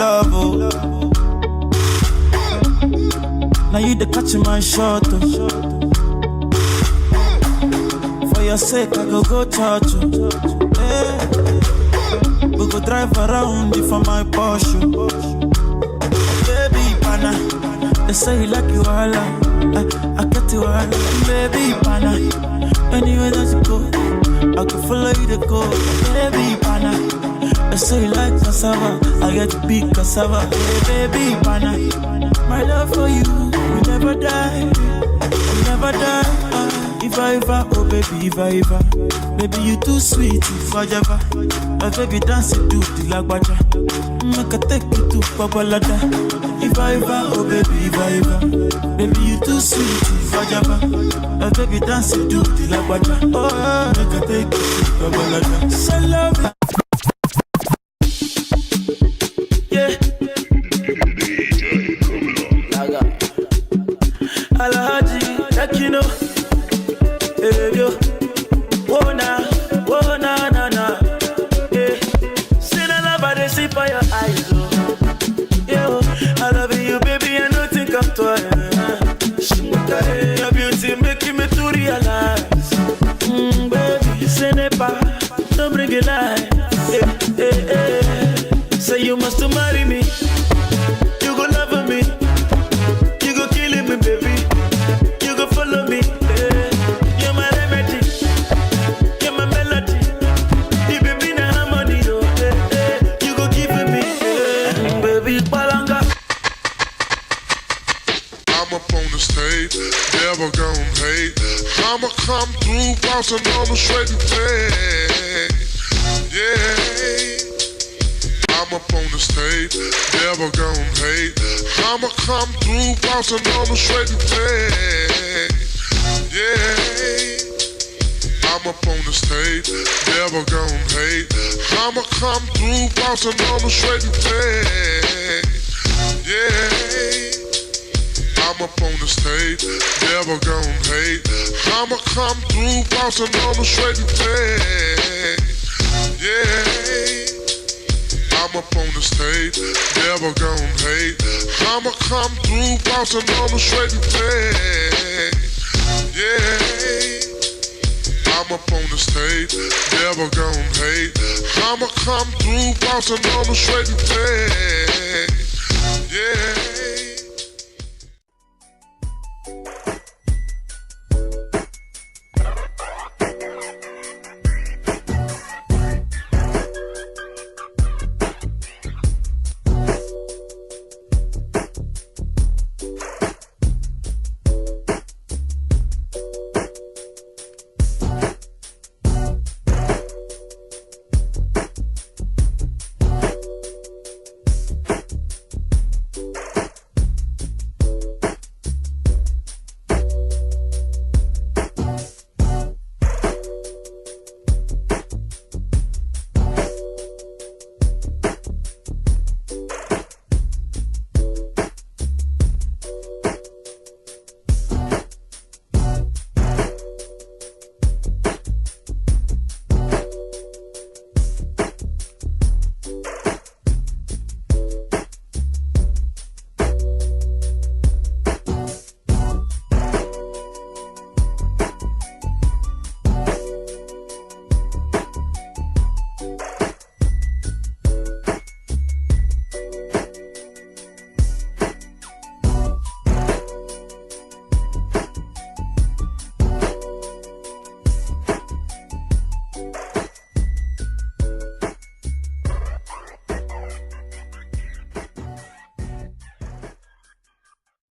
love, oh. Now you the catch my shot, oh. For your sake, I go church, oh. Yeah. We go drive around you for my Porsche. Baby, pana, they say you like you all, I get you all. Baby, pana, anywhere that you go, I can follow you to go. Baby, pana, they say you like cassava, I get to big cassava. Hey, baby, pana, my love for you will never die, will never die. If I ever, oh baby, if I ever, baby you too sweet, if I ever, my baby dance it to the lagwaja, make I take you to Babalada. If I ever, oh baby, if I ever, baby you too sweet, if I ever, my baby dance it to the lagwaja, oh make I take you to Babalada. So love it. Yeah. Alhaji, like you know. Hey, yo. Oh na, na. Yeah. See the love I see by your eyes, oh. Yo, I love you, baby, I don't think I'm twice. Your beauty making me to realize. Baby, say never, don't bring it life. Say you must marry me. You go love me. You go kill me, baby. You go follow me. Never gon' hate. I'ma come through, bouncing on the straight and play. Yeah, I'm up on the stage. Never gon' hate. I'ma come through, bouncing on the straight and play. Yeah, I'm up on the stage. Never gon' hate. I'ma come through, bouncing on the straight and play. Yeah, I'm up on the stage, never gon' hate. I'ma come through, bouncing on the straight and play. Yeah, I'm up on the stage, never gon' hate. I'ma come through, bouncing on the straight and play. Yeah, I'm up on the stage, never gon' hate. I'ma come through, bouncing on the straight and play. Yeah.